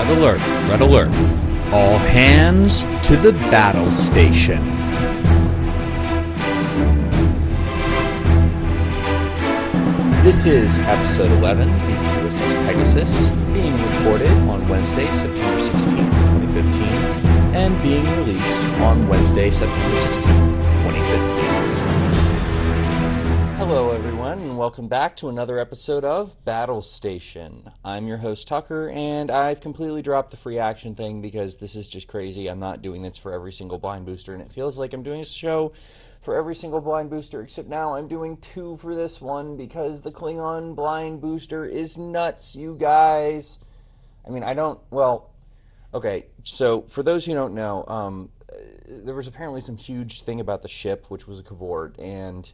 Red alert, red alert. All hands to the battle station. This is episode 11 of the USS Pegasus, being recorded on Wednesday, September 16th, 2015, and being released on Wednesday, September 16th, 2015. Hello everyone, and welcome back to another episode of Battle Station. I'm your host Tucker, and I've completely dropped the free action thing because this is just crazy. I'm not doing this for every single blind booster, and it feels like I'm doing a show for every single blind booster, except now I'm doing 2 for this one because the Klingon blind booster is nuts, you guys. I mean, okay, so for those who don't know, there was apparently some huge thing about the ship, which was a cavort, and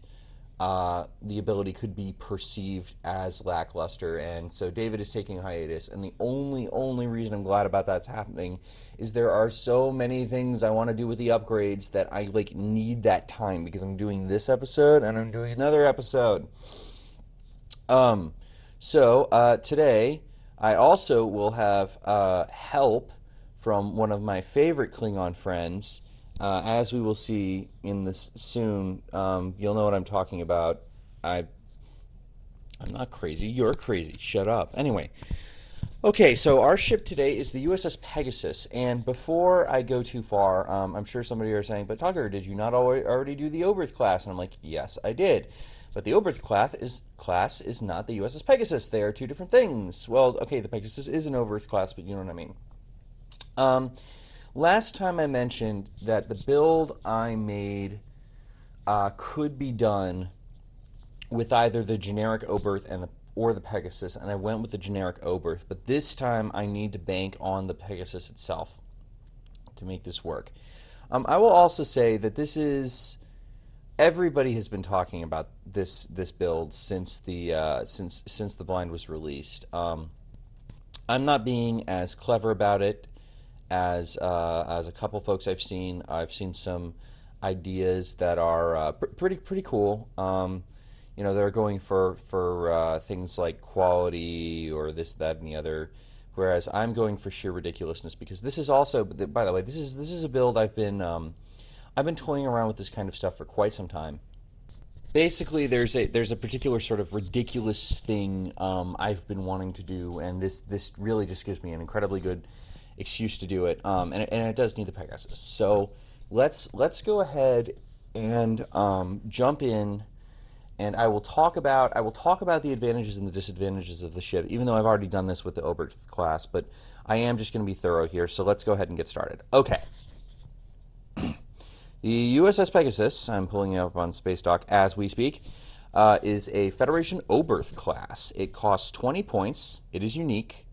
the ability could be perceived as lackluster, and so David is taking a hiatus, and the only reason I'm glad about that's happening is there are so many things I want to do with the upgrades that I need that time, because I'm doing this episode and I'm doing another episode. So today I also will have help from one of my favorite Klingon friends. As we will see in this soon, you'll know what I'm talking about. I'm not crazy. You're crazy. Shut up. Anyway. Okay, so our ship today is the USS Pegasus, and before I go too far, I'm sure somebody are saying, but Tucker, did you not already do the Oberth class? And I'm like, yes, I did. But the Oberth class is not the USS Pegasus. They are two different things. Well, okay, the Pegasus is an Oberth class, but you know what I mean. Last time I mentioned that the build I made could be done with either the generic Oberth or the Pegasus, and I went with the generic Oberth, but this time I need to bank on the Pegasus itself to make this work. I will also say that everybody has been talking about this build since the blind was released. I'm not being as clever about it as a couple folks I've seen. I've seen some ideas that are pretty cool. They're going for things like quality or this, that, and the other, whereas I'm going for sheer ridiculousness, because this is also, by the way, this is a build I've been toying around with this kind of stuff for quite some time. Basically, there's a particular sort of ridiculous thing I've been wanting to do, and this really just gives me an incredibly good excuse to do it, and it does need the Pegasus. So let's go ahead and jump in, and I will talk about the advantages and the disadvantages of the ship, even though I've already done this with the Oberth class, but I am just going to be thorough here. So let's go ahead and get started. Okay. The USS Pegasus, I'm pulling it up on Space Dock as we speak, is a Federation Oberth class. It costs 20 points. It is unique.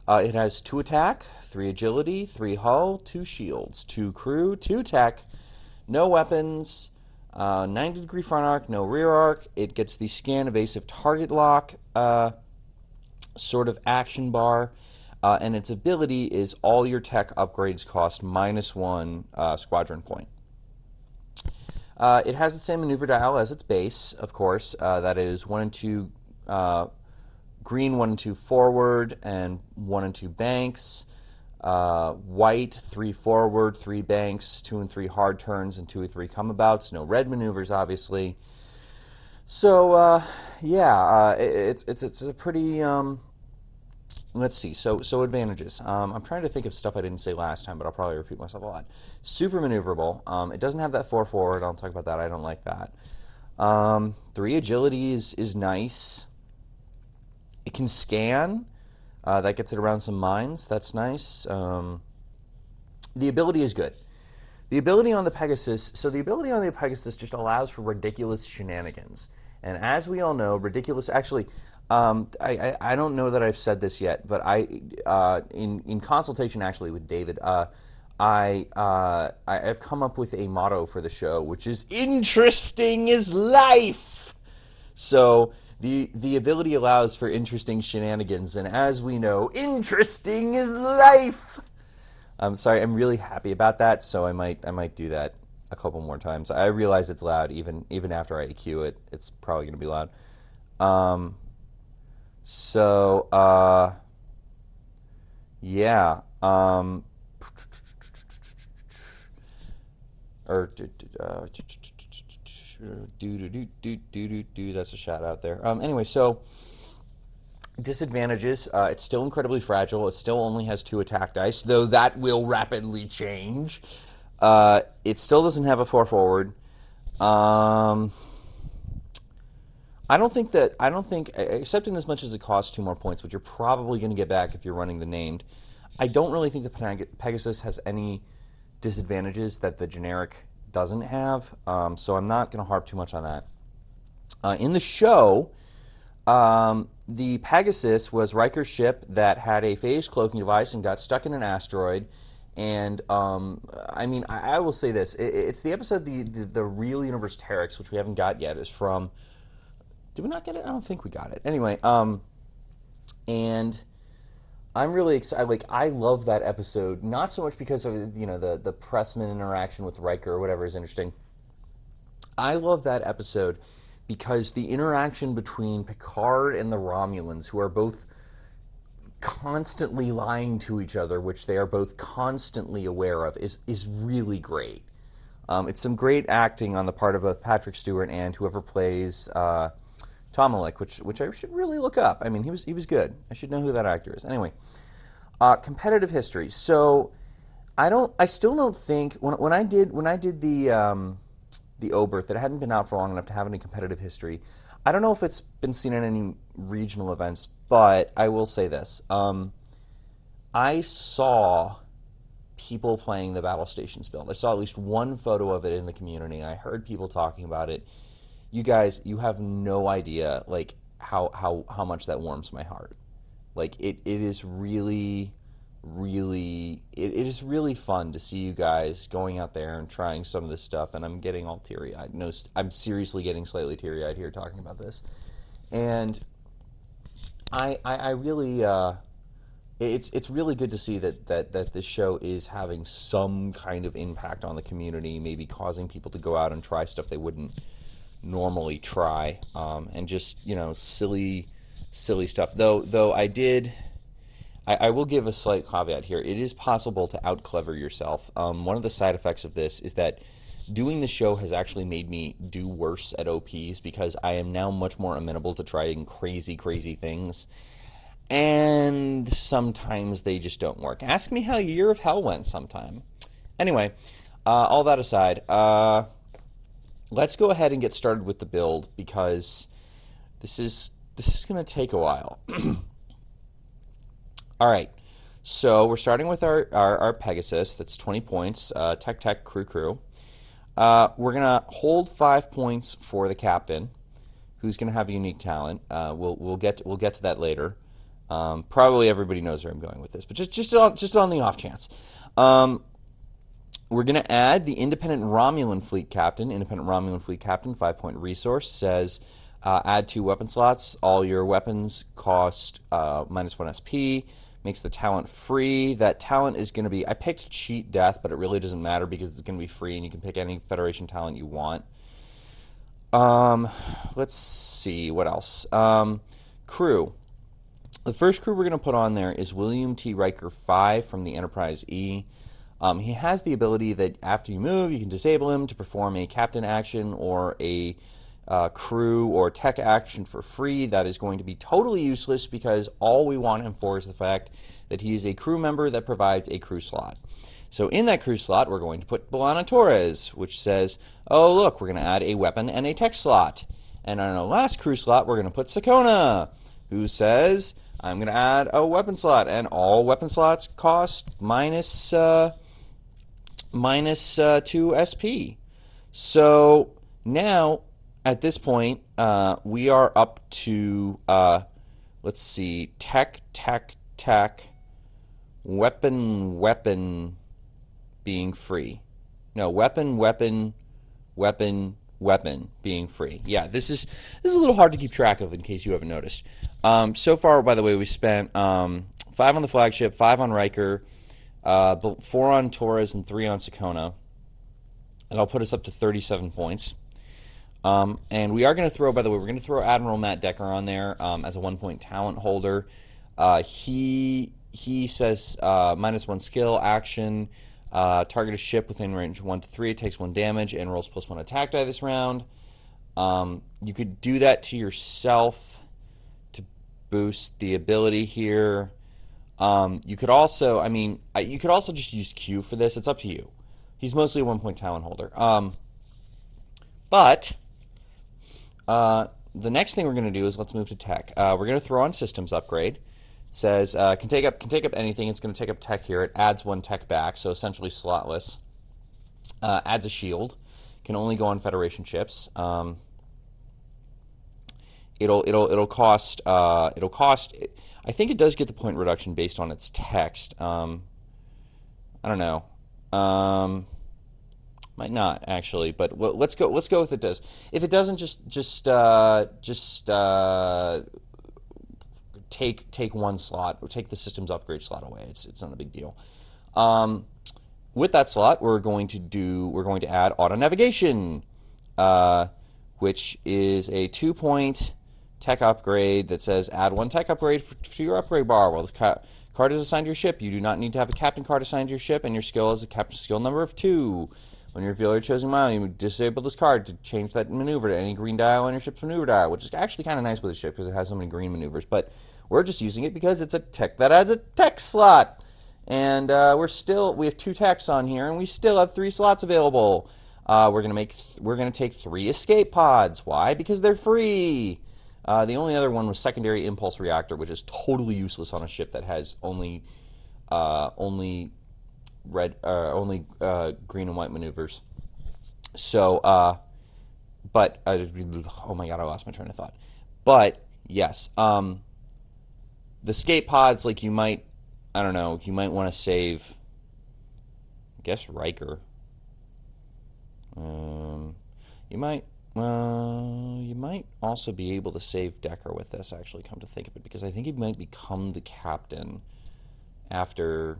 It has 2 attack, 3 agility, 3 hull, 2 shields, 2 crew, 2 tech, no weapons, 90-degree front arc, no rear arc. It gets the scan evasive target lock sort of action bar, and its ability is all your tech upgrades cost -1 squadron point. It has the same maneuver dial as its base, of course. That is 1 and 2 green 1 and 2 forward, and 1 and 2 banks. White 3 forward, 3 banks, 2 and 3 hard turns, and 2 or 3 come-abouts. No red maneuvers, obviously. So it's a pretty. Let's see. So advantages. I'm trying to think of stuff I didn't say last time, but I'll probably repeat myself a lot. Super maneuverable. It doesn't have that 4 forward. I'll talk about that. I don't like that. 3 agility is nice. It can scan. That gets it around some mines. That's nice. The ability is good. The ability on the Pegasus just allows for ridiculous shenanigans. And as we all know, ridiculous. Actually, I don't know that I've said this yet, but in consultation actually with David, I've come up with a motto for the show, which is "Interesting is life." So the ability allows for interesting shenanigans, and as we know, interesting is life. I'm sorry, I'm really happy about that, so I might do that a couple more times. I realize it's loud, even after I EQ it. It's probably going to be loud. Yeah. Or do that's a shout out there. Anyway, so disadvantages. It's still incredibly fragile. It still only has 2 attack dice, though that will rapidly change. It still doesn't have a 4 forward. Um, I don't think, except in as much as it costs 2 more points, which you're probably going to get back if you're running the named. I don't really think the Pegasus has any disadvantages that the generic doesn't have, so I'm not going to harp too much on that. In the show, the Pegasus was Riker's ship that had a phased cloaking device and got stuck in an asteroid. And I mean, I will say this: it's the episode, the real universe Terex, which we haven't got yet, is from. Did we not get it? I don't think we got it. Anyway, and I'm really excited. Like, I love that episode, not so much because of the Pressman interaction with Riker or whatever is interesting. I love that episode because the interaction between Picard and the Romulans, who are both constantly lying to each other, which they are both constantly aware of, is really great. It's some great acting on the part of both Patrick Stewart and whoever plays Tomalek, which I should really look up. I mean, he was good. I should know who that actor is. Anyway, competitive history. So I still don't think when I did the Oberth, that hadn't been out for long enough to have any competitive history. I don't know if it's been seen in any regional events, but I will say this: I saw people playing the Battle Stations build. I saw at least one photo of it in the community. I heard people talking about it. You guys, you have no idea, like, how much that warms my heart. Like, it is really, really, it is really fun to see you guys going out there and trying some of this stuff, and I'm getting all teary-eyed. No, I'm seriously getting slightly teary-eyed here talking about this. And I really, it's really good to see that this show is having some kind of impact on the community, maybe causing people to go out and try stuff they wouldn't normally try, and just silly stuff. Though I will give a slight caveat here. It is possible to out-clever yourself. One of the side effects of this is that doing the show has actually made me do worse at OPs because I am now much more amenable to trying crazy things. And sometimes they just don't work. Ask me how Year of Hell went sometime. Anyway, all that aside, let's go ahead and get started with the build because this is going to take a while. All right, so we're starting with our Pegasus. That's 20 points. Tech, crew. We're gonna hold 5 points for the captain, who's gonna have a unique talent. We'll get to that later. Probably everybody knows where I'm going with this, but just on the off chance. We're going to add the Independent Romulan Fleet Captain. Independent Romulan Fleet Captain, 5-point resource, says add 2 weapon slots. All your weapons cost -1 SP. Makes the talent free. That talent is going to be, I picked Cheat Death, but it really doesn't matter because it's going to be free and you can pick any Federation talent you want. Let's see, what else? Crew. The first crew we're going to put on there is William T. Riker 5 from the Enterprise E. He has the ability that after you move, you can disable him to perform a captain action or a crew or tech action for free. That is going to be totally useless because all we want him for is the fact that he is a crew member that provides a crew slot. So in that crew slot, we're going to put B'Elanna Torres, which says, oh, look, we're going to add a weapon and a tech slot. And on our last crew slot, we're going to put Sakona, who says, I'm going to add a weapon slot, and all weapon slots cost minus 2 SP. So now, at this point, we are up to, let's see, tech, weapon being free. No, weapon being free. Yeah, this is a little hard to keep track of in case you haven't noticed. So far, by the way, we spent 5 on the flagship, 5 on Riker, 4 on Torres, and 3 on Sakona. And I'll put us up to 37 points. And we are going to throw, by the way, we're going to throw Admiral Matt Decker on there as a 1-point talent holder. He he says -1 skill action. Target a ship within range 1 to 3. It takes 1 damage and rolls +1 attack die this round. You could do that to yourself to boost the ability here. You could also, you could also just use Q for this. It's up to you. He's mostly a 1-point talent holder. But the next thing we're going to do is let's move to tech. We're going to throw on systems upgrade. It says can take up anything. It's going to take up tech here. It adds 1 tech back, so essentially slotless. Adds a shield. Can only go on Federation ships. It'll cost. I think it does get the point reduction based on its text. I don't know. Might not actually, but let's go with it does. If it doesn't, just take 1 slot or take the systems upgrade slot away. It's not a big deal. With that slot, we're going to add auto navigation, which is a 2-point tech upgrade that says add 1 tech upgrade to your upgrade bar. While this card is assigned to your ship, you do not need to have a captain card assigned to your ship, and your skill is a captain skill number of 2. When you reveal your chosen mile, you disable this card to change that maneuver to any green dial on your ship's maneuver dial, which is actually kind of nice with the ship because it has so many green maneuvers. But we're just using it because it's a tech that adds a tech slot, and we have 2 techs on here, and we still have 3 slots available. We're gonna take 3 escape pods. Why? Because they're free. The only other one was secondary impulse reactor, which is totally useless on a ship that has only green and white maneuvers. So, oh my god, I lost my train of thought. But yes, the escape pods, like you might want to save, I guess, Riker. You might also be able to save Decker with this, actually, come to think of it, because I think he might become the captain after.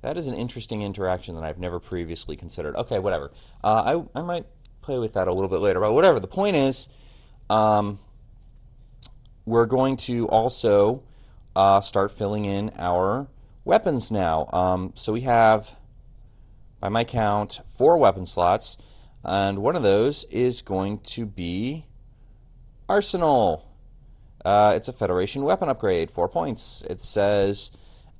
That is an interesting interaction that I've never previously considered. Okay, whatever. I might play with that a little bit later, but whatever. The point is, we're going to also start filling in our weapons now. So we have, by my count, 4 weapon slots. And one of those is going to be Arsenal. It's a Federation weapon upgrade, 4 points. It says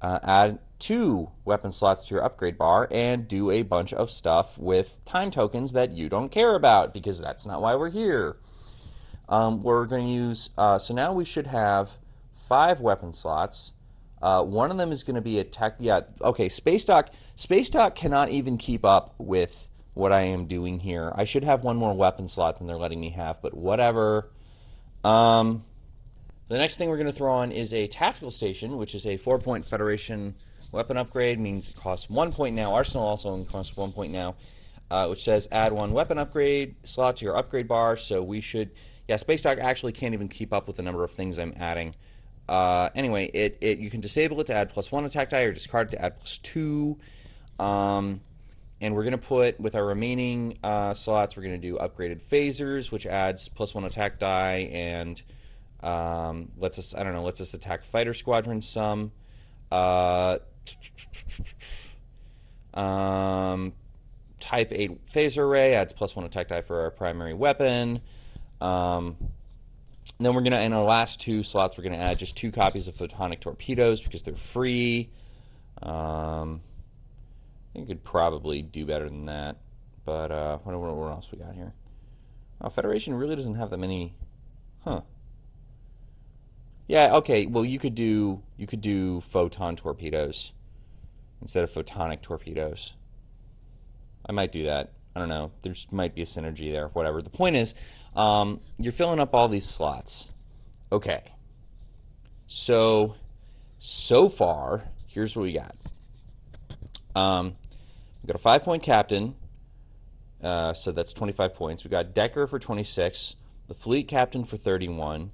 add 2 weapon slots to your upgrade bar and do a bunch of stuff with time tokens that you don't care about, because that's not why we're here. We're going to use, so now we should have 5 weapon slots. One of them is going to be a tech, Space Dock cannot even keep up with what I am doing here. I should have 1 more weapon slot than they're letting me have, but whatever. The next thing we're going to throw on is a tactical station, which is a 4-point Federation weapon upgrade. Means it costs 1 point now. Arsenal also costs 1 point now, which says add 1 weapon upgrade slot to your upgrade bar. So we should, Space Dock actually can't even keep up with the number of things I'm adding. Anyway, you can disable it to add +1 attack die or discard it to add +2. And we're going to put, with our remaining slots, we're going to do upgraded phasers, which adds +1 attack die and lets us attack fighter squadron some. Type 8 phaser array adds +1 attack die for our primary weapon. Then we're going to, in our last 2 slots, we're going to add just 2 copies of photonic torpedoes because they're free. I think we could probably do better than that, but what else we got here? Oh, Federation really doesn't have that many, huh? Yeah, okay. Well, you could do photon torpedoes instead of photonic torpedoes. I might do that. I don't know. There might be a synergy there. Whatever. The point is, you're filling up all these slots. Okay. So far, here's what we got. We've got a 5-point captain, so that's 25 points. We've got Decker for 26, the fleet captain for 31.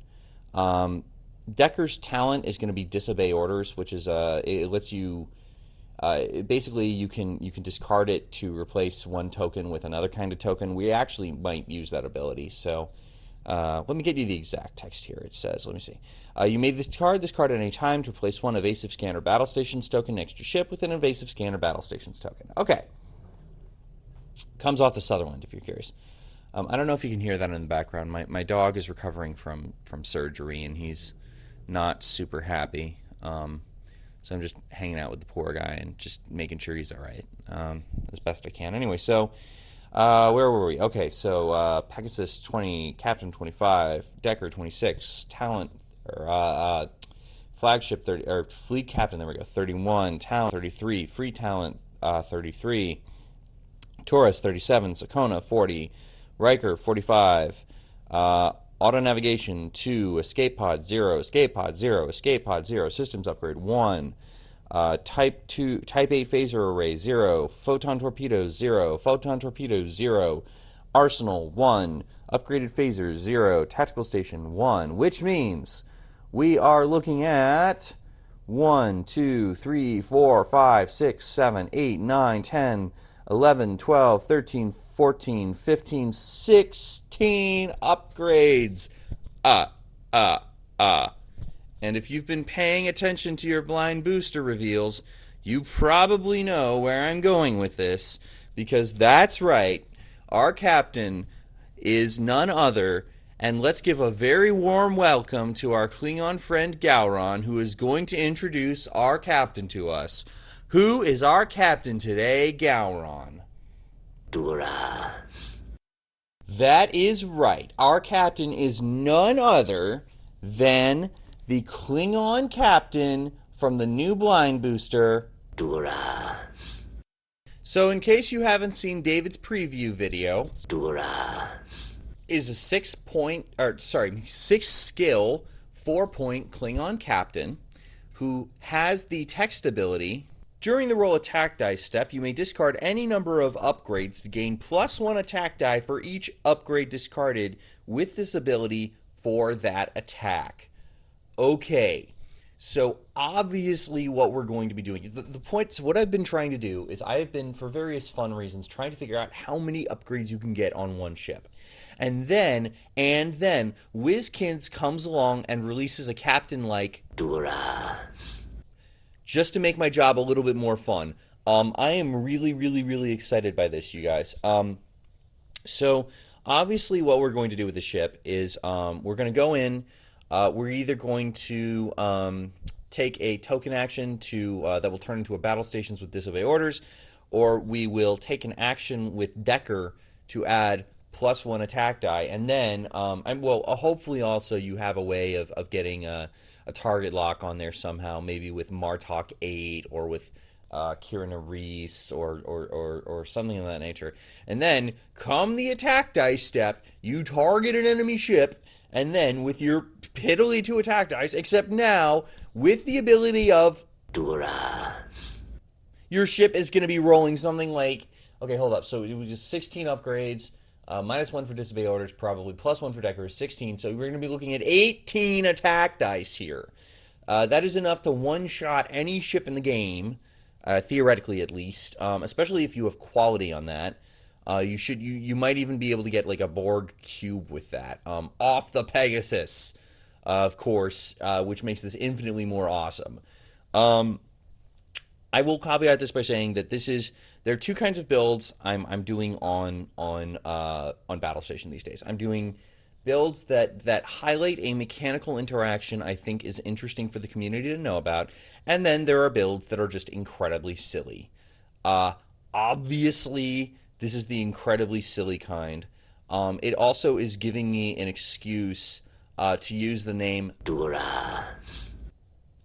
Decker's talent is going to be disobey orders, which is it lets you basically you can discard it to replace one token with another kind of token. We actually might use that ability, so Let me get you the exact text here. It says, let me see. You made this card at any time to replace one evasive scanner battle stations token next to your ship with an evasive scanner battle stations token. Okay. Comes off the Sutherland, if you're curious. I don't know if you can hear that in the background. My dog is recovering from surgery, and he's not super happy. So I'm just hanging out with the poor guy and just making sure he's all right, as best I can. Anyway, so where were we? Okay, so Pegasus 20, Captain 25, Decker 26, Talent, or Flagship 30, or Fleet Captain, there we go, 31, Talent 33, Free Talent 33, Taurus 37, Sakona 40, Riker 45, Auto Navigation 2, Escape Pod 0, Escape Pod 0, Escape Pod 0, Systems Upgrade 1, Type 8 Phaser Array 0, Photon Torpedoes 0, Photon Torpedoes 0, Arsenal 1, Upgraded Phasers 0, Tactical Station 1, which means we are looking at 1, 2, 3, 4, 5, 6, 7, 8, 9, 10, 11, 12, 13, 14, 15, 16 upgrades. And if you've been paying attention to your blind booster reveals, you probably know where I'm going with this, because that's right, our captain is none other, and let's give a very warm welcome to our Klingon friend Gowron, who is going to introduce our captain to us. Who is our captain today, Gowron? Duras. That is right. Our captain is none other than the Klingon captain from the new blind booster, Duras. So in case you haven't seen David's preview video, Duras. is a 6 skill, 4-point Klingon captain who has the text ability. During the roll attack die step, you may discard any number of upgrades to gain +1 attack die for each upgrade discarded with this ability for that attack. Okay, so obviously what we're going to be doing, the point, so what I've been trying to do is I have been, for various fun reasons, trying to figure out how many upgrades you can get on one ship. And then, WizKids comes along and releases a captain like Duras. just to make my job a little bit more fun. I am really excited by this, you guys. So obviously what we're going to do with the ship is we're going to go in. We're either going to take a token action to that will turn into a battle stations with disobey orders, or we will take an action with Decker to add +1 attack die, and then hopefully also you have a way of getting a target lock on there somehow, maybe with Martok 8 or with Kieran Reese or something of that nature. And then come the attack dice step, you target an enemy ship, and then with your piddly 2 attack dice, except now with the ability of Duras. your ship is going to be rolling something like, okay, hold up, so it was just 16 upgrades, -1 for disobey orders, probably +1 for Decker is 16, so we're going to be looking at 18 attack dice here. That is enough to one-shot any ship in the game, theoretically at least, especially if you have quality on that. You might even be able to get like a Borg cube with that, off the Pegasus, of course, which makes this infinitely more awesome. I will caveat this by saying that there are 2 kinds of builds I'm doing on Battle Station these days. I'm doing builds that highlight a mechanical interaction I think is interesting for the community to know about, and then there are builds that are just incredibly silly. Obviously, this is the incredibly silly kind. It also is giving me an excuse to use the name Duras.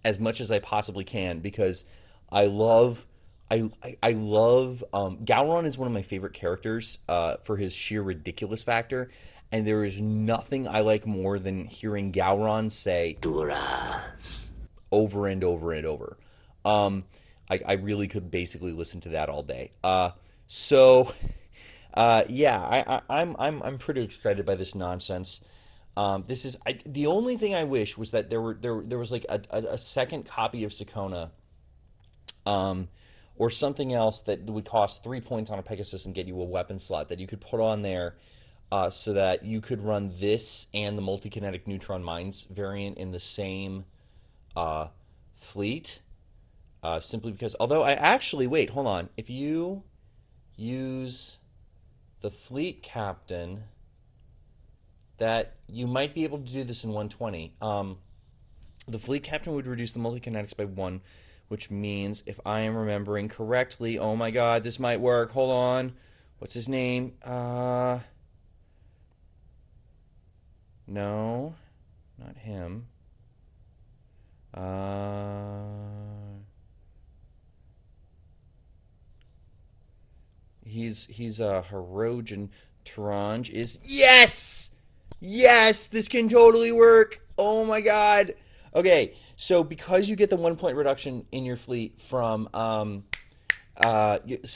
as much as I possibly can, because I love Gowron is one of my favorite characters for his sheer ridiculous factor, and there is nothing I like more than hearing Gowron say Duras over and over and over. I really could basically listen to that all day. I'm pretty excited by this nonsense. The only thing I wish was that there was like a second copy of Sakona, or something else that would cost 3 points on a Pegasus and get you a weapon slot that you could put on there, so that you could run this and the multi-kinetic neutron mines variant in the same uh, fleet. Simply because, although I actually, wait, hold on. If you use the fleet captain, that you might be able to do this in 120. The fleet captain would reduce the multi-kinetics by 1, which means, if I am remembering correctly, oh my god, this might work. Hold on. What's his name? No, not him. He's a Hirogen Taranj is yes! Yes, this can totally work. Oh my god. Okay, so because you get the 1 point reduction in your fleet from so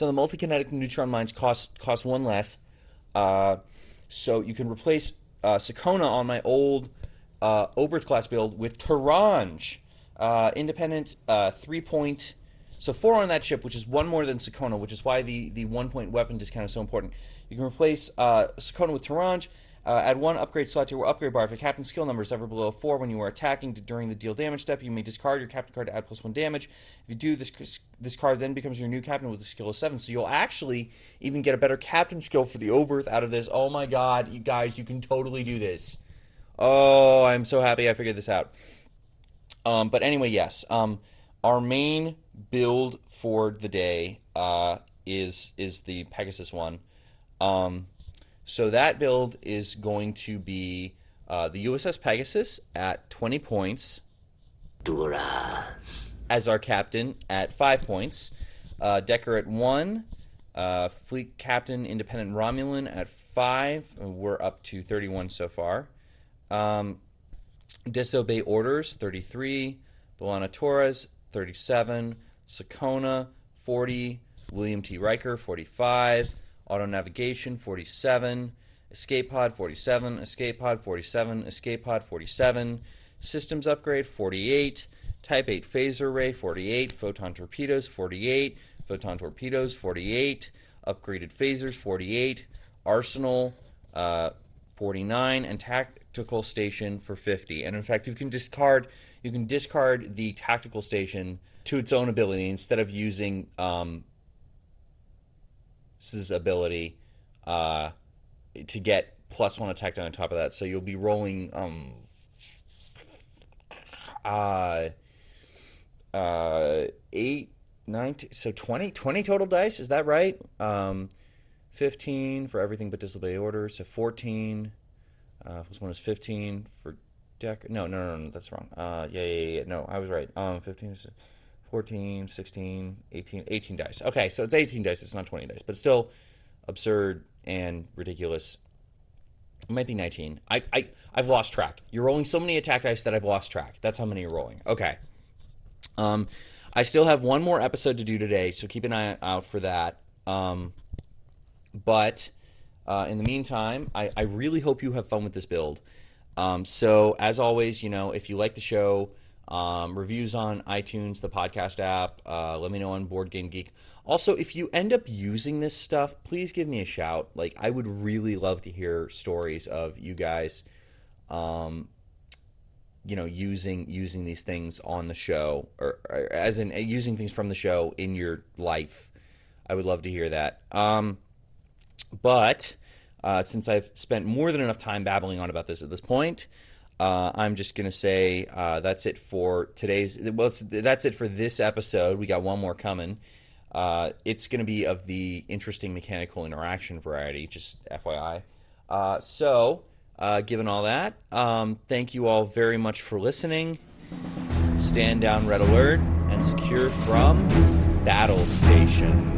the multi-kinetic neutron mines cost 1 less. Uh, so you can replace Sakona on my old Oberth class build with Taranj, independent 3 point. So 4 on that ship, which is 1 more than Sakona, which is why the 1 point weapon discount is so important. You can replace Sakona with Taranj. Add 1 upgrade slot to your upgrade bar. If your captain's skill number is ever below 4 when you are attacking during the deal damage step, you may discard your captain card to add +1 damage. If you do, this card then becomes your new captain with a skill of 7. So you'll actually even get a better captain skill for the Oberth out of this. Oh my god, you guys, you can totally do this. Oh, I'm so happy I figured this out. But anyway, yes. Our main build for the day is the Pegasus one. So that build is going to be the USS Pegasus at 20 points Duras. as our captain at 5 points. Decker at 1. Fleet Captain Independent Romulan at 5. We're up to 31 so far. Disobey Orders, 33. Bolana Torres, 37. Sakona, 40. William T. Riker, 45. Auto Navigation, 47. Escape Pod, 47. Escape Pod, 47. Escape Pod, 47. Systems Upgrade, 48. Type 8 Phaser Array, 48. Photon Torpedoes, 48. Photon Torpedoes, 48. Upgraded Phasers, 48. Arsenal, 49. And Tactical Station for 50. And in fact, you can discard the Tactical Station to its own ability instead of using his ability to get +1 attack on top of that. So you'll be rolling 8, 19, so 20 total dice. Is that right? 15 for everything but disobey orders. So 14 +1 is 15 for deck. No, that's wrong. Yeah. No, I was right. 15, 14, 16, 18 dice. Okay, so it's 18 dice. It's not 20 dice, but still absurd and ridiculous. It might be 19. I've lost track. You're rolling so many attack dice that I've lost track. That's how many you're rolling. Okay. I still have one more episode to do today, so keep an eye out for that. But in the meantime, I really hope you have fun with this build. So as always, if you like the show, reviews on iTunes, the podcast app, let me know on Board Game Geek. Also, if you end up using this stuff, please give me a shout. Like, I would really love to hear stories of you guys, using these things on the show, or as in using things from the show in your life. I would love to hear that. But since I've spent more than enough time babbling on about this at this point, I'm just going to say that's it for today's. Well, that's it for this episode. We got one more coming. It's going to be of the interesting mechanical interaction variety, just FYI. So, given all that, thank you all very much for listening. Stand down, red alert, and secure from Battle Station.